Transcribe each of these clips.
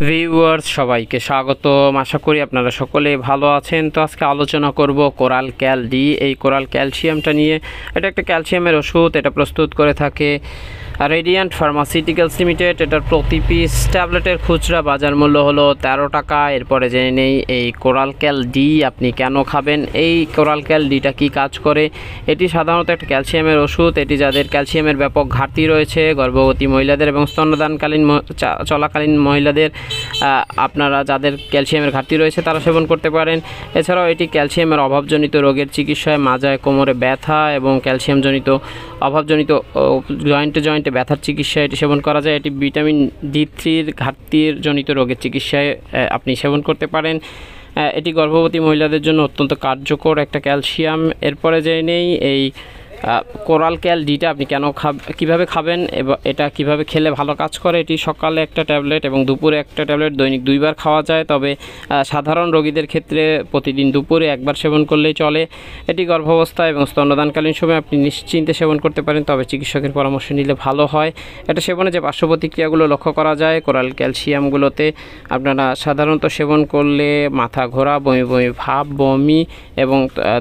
Viewers সবাইকে স্বাগতম। আশা করি আপনারা সকলে ভালো আছেন। তো আজকে আলোচনা করব কোরাল ক্যাল ডি। এই কোরাল ক্যালসিয়ামটা নিয়ে। এটা একটা ক্যালসিয়ামের ওষুধ। এটা প্রস্তুত করে থাকে রেডিয়েন্ট ফার্মাসিউটিক্যালস লিমিটেড। এটার প্রতি পিস ট্যাবলেটের খুচরা বাজার মূল্য হলো 13 টাকা। এরপরে জেনে নেই এই কোরাল ক্যাল ডি আপনি কেন খাবেন। এই কোরাল ক্যাল ডিটা কী কাজ করে। এটি সাধারণত একটা ক্যালসিয়ামের ওষুধ। এটি যাদের ক্যালসিয়ামের ব্যাপক ঘাটতি রয়েছে, গর্ভবতী মহিলাদের এবং স্তন্যদানকালীন চলাকালীন মহিলাদের, আপনারা যাদের ক্যালসিয়ামের ঘাটতি রয়েছে তারা সেবন করতে পারেন। এছাড়াও এটি ক্যালসিয়ামের অভাবজনিত রোগের চিকিৎসায়, মাজায় কোমরে ব্যথা এবং ক্যালসিয়ামজনিত অভাবজনিত জয়েন্টে ব্যথার চিকিৎসায় এটি সেবন করা যায়। এটি ভিটামিন D3 ঘাটতির জনিত রোগের চিকিৎসায় আপনি সেবন করতে পারেন। এটি গর্ভবতী মহিলাদের জন্য অত্যন্ত কার্যকর একটা ক্যালসিয়াম। এরপরে জেনে নেই এই কোরাল ক্যাল ডিটা আপনি কেন কীভাবে খাবেন এবং এটা কিভাবে খেলে ভালো কাজ করে। এটি সকালে একটা ট্যাবলেট এবং দুপুরে একটা ট্যাবলেট দৈনিক 2 বার খাওয়া যায়। তবে সাধারণ রোগীদের ক্ষেত্রে প্রতিদিন দুপুরে 1 বার সেবন করলেই চলে। এটি গর্ভাবস্থা এবং স্তন্যদানকালীন সময় আপনি নিশ্চিন্তে সেবন করতে পারেন, তবে চিকিৎসকের পরামর্শ নিলে ভালো হয়। এটা সেবনে যে পার্শ্ব প্রতিক্রিয়াগুলো লক্ষ্য করা যায় কোরাল ক্যালসিয়ামগুলোতে, আপনারা সাধারণত সেবন করলে মাথা ঘোরা, বমি বমি ভাব, বমি এবং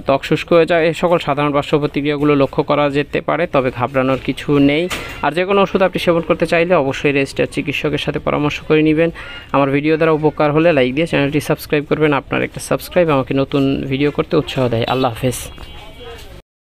ত্বক শুষ্ক হয়ে যায়। এই সকল সাধারণ পার্শ্ব প্রতিক্রিয়াগুলো লক্ষ্য করা যেতে পারে, তবে ঘাবড়ানোর কিছু নেই। আর যে কোনো ওষুধ আপনি সেবন করতে চাইলে অবশ্যই রেজিস্টার্ড চিকিৎসকের সাথে পরামর্শ করে নেবেন। আমার ভিডিও দ্বারা উপকার হলে লাইক দিয়ে চ্যানেলটি সাবস্ক্রাইব করবেন। আপনার একটা সাবস্ক্রাইব আমাকে নতুন ভিডিও করতে উৎসাহ দেয়। আল্লাহ হাফেজ।